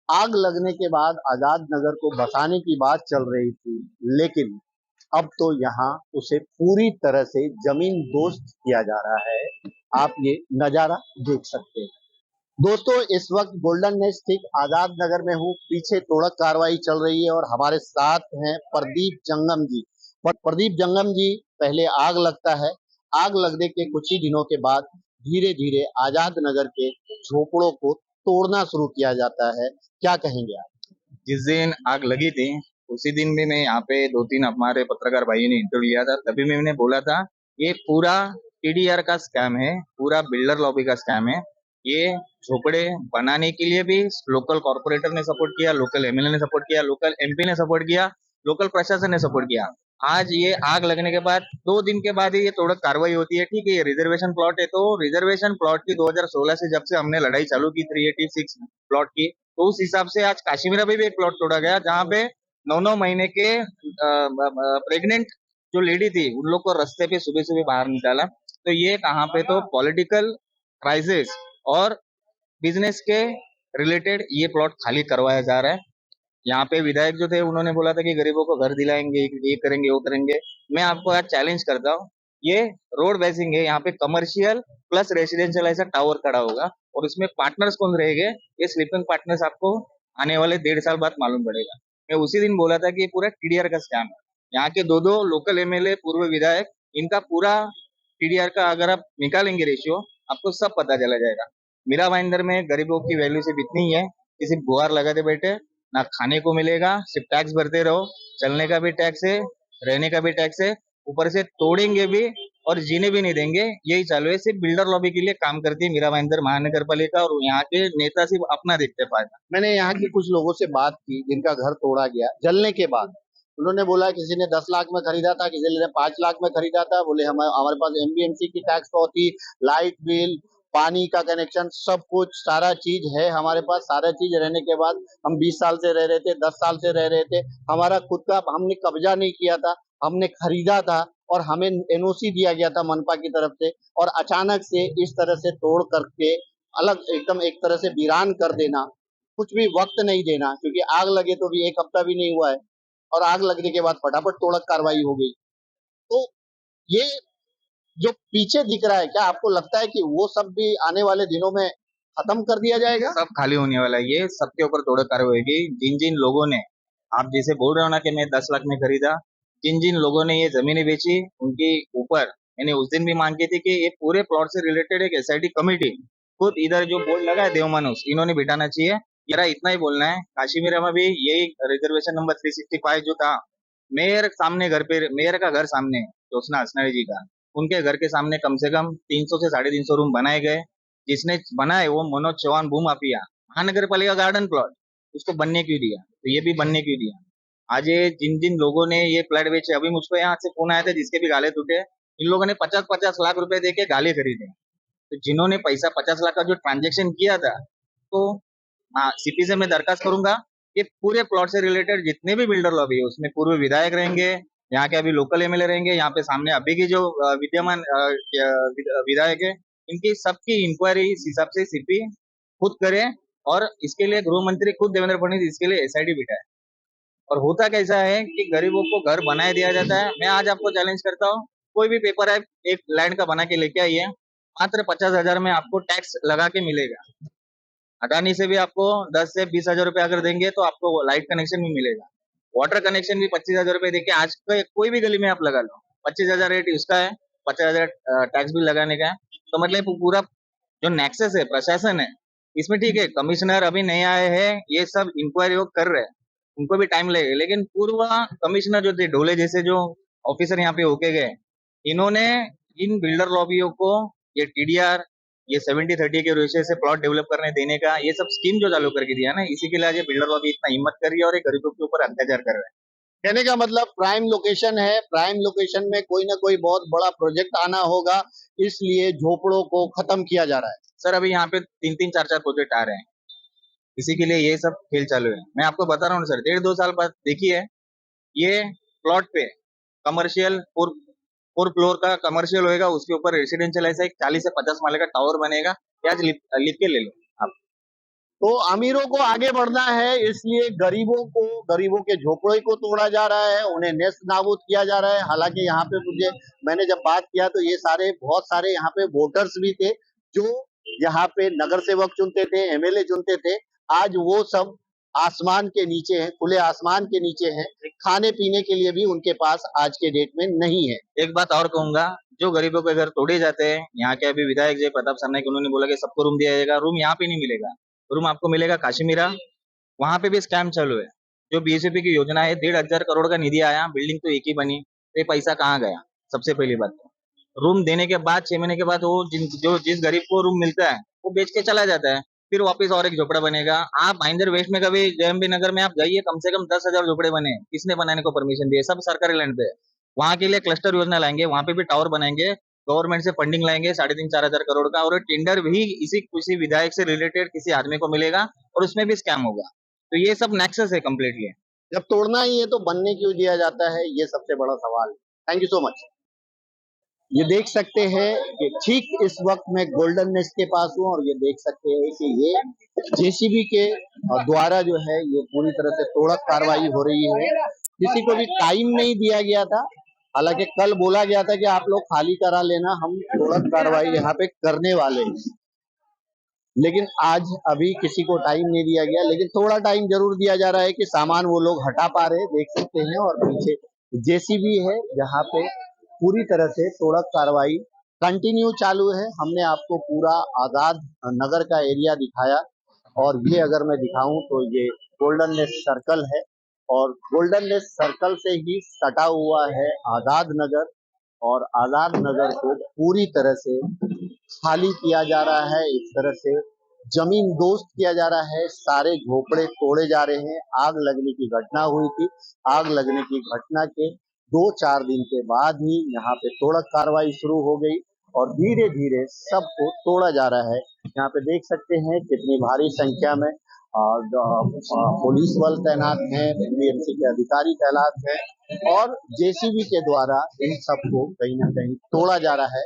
आग लगने के बाद आजाद नगर को बसाने की बात चल रही थी, लेकिन अब तो यहाँ उसे पूरी तरह से जमीन दोस्त किया जा रहा है। आप ये नजारा देख सकते हैं। दोस्तों, इस वक्त गोल्डन नेस्ट स्थित आजाद नगर में हूँ। पीछे तोड़क कार्रवाई चल रही है और हमारे साथ हैं प्रदीप जंगम जी। पर प्रदीप जंगम जी, पहले आग लगता है। आग लगने के कुछ ही दिनों के बाद धीरे धीरे आजाद नगर के झोपड़ों को तोड़ना शुरू किया जाता है। क्या कहेंगे आप? जिस दिन आग लगी थी उसी दिन भी मैं यहाँ पे दो तीन हमारे पत्रकार भाइयों ने इंटरव्यू लिया था, तभी मैंने बोला था ये पूरा टीडीआर का स्कैम है, पूरा बिल्डर लॉबी का स्कैम है। ये झोपड़े बनाने के लिए भी लोकल कॉर्पोरेटर ने सपोर्ट किया, लोकल एमएलए ने सपोर्ट किया, लोकल एमपी ने सपोर्ट किया, लोकल प्रशासन ने सपोर्ट किया। आज ये आग लगने के बाद 2 दिन के बाद ही ये तोड़क कार्रवाई होती है। ठीक है, ये रिजर्वेशन प्लॉट है, तो रिजर्वेशन प्लॉट की 2016 से जब से हमने लड़ाई चालू की 386 प्लॉट की, तो उस हिसाब से आज काशीमीरा में भी एक प्लॉट तोड़ा गया, जहाँ पे 9 9 महीने के प्रेग्नेंट जो लेडी थी उन लोग को रास्ते पे सुबह सुबह बाहर निकाला। तो ये कहाँ पे तो पॉलिटिकल क्राइसिस और बिजनेस के रिलेटेड ये प्लॉट खाली करवाया जा रहा है। यहाँ पे विधायक जो थे उन्होंने बोला था कि गरीबों को घर दिलाएंगे, ये करेंगे वो करेंगे। मैं आपको आज चैलेंज करता हूँ, ये रोड बेसिंग है, यहाँ पे कमर्शियल प्लस रेसिडेंशियल ऐसा टावर खड़ा होगा और इसमें पार्टनर्स कौन रहेंगे, ये स्लीपिंग पार्टनर्स आपको आने वाले 1.5 साल बाद मालूम पड़ेगा। मैं उसी दिन बोला था कि ये पूरा टीडीआर का स्कैम है। यहाँ के दो दो लोकल एमएलए, पूर्व विधायक, इनका पूरा टीडीआर का अगर आप निकालेंगे रेशियो, आपको सब पता चला जाएगा। मीरा भाईंदर में गरीबों की वैल्यू सिर्फ इतनी ही है कि सिर्फ गुहार लगाते बैठे, ना खाने को मिलेगा, सिर्फ टैक्स भरते रहो। चलने का भी टैक्स है, रहने का भी टैक्स है, ऊपर से तोड़ेंगे भी और जीने भी नहीं देंगे। यही चालू है, सिर्फ बिल्डर लॉबी के लिए काम करती है मीरा भाईंदर महानगर पालिका, और यहाँ के नेता सिर्फ अपना देखते फायदा। मैंने यहाँ के कुछ लोगों से बात की जिनका घर तोड़ा गया जलने के बाद। उन्होंने बोला किसी ने 10 लाख में खरीदा था, किसी ने 5 लाख में खरीदा था। बोले हमारे पास एमबीएमसी की टैक्स होती, लाइट बिल, पानी का कनेक्शन, सब कुछ सारा चीज है हमारे पास। सारा चीज रहने के बाद हम 20 साल से रह रहे थे, 10 साल से रह रहे थे। हमारा खुद का हमने कब्जा नहीं किया था, हमने खरीदा था और हमें एनओसी दिया गया था मनपा की तरफ से। और अचानक से इस तरह से तोड़ करके अलग एकदम एक तरह से वीरान कर देना, कुछ भी वक्त नहीं देना, क्योंकि आग लगे तो भी 1 हफ्ता भी नहीं हुआ है और आग लगने के बाद फटाफट तोड़क कार्रवाई हो गई। तो ये जो पीछे दिख रहा है, क्या आपको लगता है कि वो सब भी आने वाले दिनों में खत्म कर दिया जाएगा? सब खाली होने वाला है, ये सबके ऊपर तोड़क कार्रवाई होगी। जिन जिन लोगों ने, आप जैसे बोल रहे हो ना कि मैं 10 लाख में खरीदा, जिन जिन लोगों ने ये जमीनें बेची उनके ऊपर मैंने उस दिन भी मांग की थी कि ये पूरे प्लॉट से रिलेटेड एक एसआईटी कमेटी, खुद इधर जो बोर्ड लगा है देवमानुष, इन्होंने बिठाना चाहिए। मेरा इतना ही बोलना है। काशीमीरा में भी यही रिजर्वेशन नंबर 365 जो था, मेयर सामने घर पे, मेयर का घर सामने ज्योत्सना हसनारी जी का, उनके घर के सामने कम से कम 300 से 350 रूम बनाए गए। जिसने बनाए वो मनोज चौहान भूमाफिया, महानगर पालिका गार्डन प्लॉट, उसको बनने क्यों दिया? तो ये भी बनने क्यों दिया? आज ये जिन जिन लोगों ने ये फ्लैट बेचे, अभी मुझको यहाँ से फोन आया था जिसके भी गाले टूटे, इन लोगों ने 50 50 लाख रुपए देके गाले खरीदे। तो जिन्होंने पैसा 50 लाख का जो ट्रांजेक्शन किया था, तो हाँ, सीपी से मैं दरखास्त करूंगा कि पूरे प्लॉट से रिलेटेड जितने भी बिल्डर लॉबी है उसमें पूर्व विधायक रहेंगे, यहाँ के अभी लोकल एमएलए रहेंगे, यहाँ पे सामने अभी की जो विद्यमान विधायक है, इनकी सबकी इंक्वायरी इस हिसाब से सीपी खुद करे। और इसके लिए गृह मंत्री खुद देवेंद्र फडणवीस इसके लिए एसआईटी बिठाए। और होता कैसा है कि गरीबों को घर बनाए दिया जाता है। मैं आज आपको चैलेंज करता हूँ, कोई भी पेपर है एक लैंड का बना के लेके आइए, मात्र 50,000 में आपको टैक्स लगा के मिलेगा। अडानी से भी आपको 10 से 20 हजार रुपए अगर देंगे तो आपको लाइट कनेक्शन भी मिलेगा। वाटर कनेक्शन भी 25,000 रुपए देके आज कोई भी गली में आप लगा लो, 25,000 रेट उसका है, 50,000 टैक्स भी लगाने का है। तो मतलब पूरा जो नेक्सस है, प्रशासन है, इसमें ठीक है कमिश्नर अभी नए आए हैं, ये सब इंक्वायरी कर रहे हैं, उनको भी टाइम लगेगा। लेकिन पूर्व कमिश्नर जो थे ढोले जैसे जो ऑफिसर यहाँ पे होके गए, इन्होंने इन बिल्डर लॉबियों को ये टीडीआर, ये 70-30 के रेशियो से प्लॉट डेवलप करने देने का ये सब स्कीम जो चालू करके दिया ना, इसी के लिए आज ये बिल्डर लॉबी इतना हिम्मत कर रही है और ये गरीबों के ऊपर अत्याचार कर रहा है। कहने का मतलब प्राइम लोकेशन है, प्राइम लोकेशन में कोई ना कोई बहुत बड़ा प्रोजेक्ट आना होगा, इसलिए झोपड़ों को खत्म किया जा रहा है। सर अभी यहाँ पे 3 3 4 4 प्रोजेक्ट आ रहे हैं, इसी के लिए ये सब खेल चालू है। मैं आपको बता रहा हूँ सर, 1.5 2 साल बाद देखिए, ये प्लॉट पे कमर्शियल 4 फ्लोर का कमर्शियल होएगा, उसके ऊपर रेसिडेंशियल ऐसा एक 40 से 50 माले का टावर बनेगा। ये आज लिख के ले लो आप। तो अमीरों को आगे बढ़ना है, इसलिए गरीबों के झोपड़े को तोड़ा जा रहा है, उन्हें नेस्त नाबूद किया जा रहा है। हालांकि यहाँ पे मैंने जब बात किया तो ये बहुत सारे यहाँ पे वोटर्स भी थे जो यहाँ पे नगर सेवक चुनते थे, एमएलए चुनते थे। आज वो सब आसमान के नीचे हैं, खुले आसमान के नीचे हैं। खाने पीने के लिए भी उनके पास आज के डेट में नहीं है। एक बात और कहूंगा, जो गरीबों के घर तोड़े जाते हैं, यहाँ के अभी विधायक जय प्रताप सरनाईक उन्होंने बोला कि सबको रूम दिया जाएगा। रूम यहाँ पे नहीं मिलेगा, रूम आपको मिलेगा काशीमीरा, वहां पे भी स्कैम चालू है। जो बीजेपी की योजना है, 1,500 करोड़ का निधि आया, बिल्डिंग तो एक ही बनी, ये पैसा कहाँ गया? सबसे पहली बात तो रूम देने के बाद 6 महीने के बाद वो जिस गरीब को रूम मिलता है वो बेच के चला जाता है, फिर वापस और एक झोपड़ा बनेगा। आप भाईंदर वेस्ट में कभी जेएमबी नगर में आप जाइए, कम से कम 10,000 झोपड़े बने, किसने बनाने को परमिशन दी है? सब सरकारी लैंड पे है। वहां के लिए क्लस्टर योजना लाएंगे, वहां पे भी टावर बनाएंगे, गवर्नमेंट से फंडिंग लाएंगे 3,500-4,000 करोड़ का, और टेंडर भी किसी विधायक से रिलेटेड किसी आदमी को मिलेगा और उसमें भी स्कैम होगा। तो ये सब नेक्सस है कम्प्लीटली। जब तोड़ना ही है तो बनने क्यों दिया जाता है, ये सबसे बड़ा सवाल है। Thank you so much. ये देख सकते हैं कि ठीक इस वक्त मैं गोल्डन नेस्ट के पास हूँ और ये देख सकते हैं कि ये जेसीबी के द्वारा जो है ये पूरी तरह से तोड़क कार्रवाई हो रही है। किसी को भी टाइम नहीं दिया गया था, हालांकि कल बोला गया था कि आप लोग खाली करा लेना, हम तोड़क कार्रवाई यहाँ पे करने वाले हैं, लेकिन आज अभी किसी को टाइम नहीं दिया गया। लेकिन थोड़ा टाइम जरूर दिया जा रहा है कि सामान वो लोग हटा पा रहे, देख सकते हैं। और पीछे जेसीबी है जहाँ पे पूरी तरह से तोड़क कार्रवाई कंटिन्यू चालू है। हमने आपको पूरा आजाद नगर का एरिया दिखाया, और ये अगर मैं दिखाऊं तो ये गोल्डन नेस्ट सर्कल है, और गोल्डन नेस्ट सर्कल से ही सटा हुआ है आजाद नगर, और आजाद नगर को पूरी तरह से खाली किया जा रहा है। इस तरह से जमीन दोस्त किया जा रहा है, सारे झोपड़े तोड़े जा रहे हैं। आग लगने की घटना हुई थी, आग लगने की घटना के 2-4 दिन के बाद ही यहाँ पे तोड़क कार्रवाई शुरू हो गई, और धीरे धीरे सबको तोड़ा जा रहा है। यहाँ पे देख सकते हैं कितनी भारी संख्या में पुलिस बल तैनात हैं, एमबीएमसी के अधिकारी तैनात हैं, और जेसीबी के द्वारा इन सबको कहीं ना कहीं तोड़ा जा रहा है।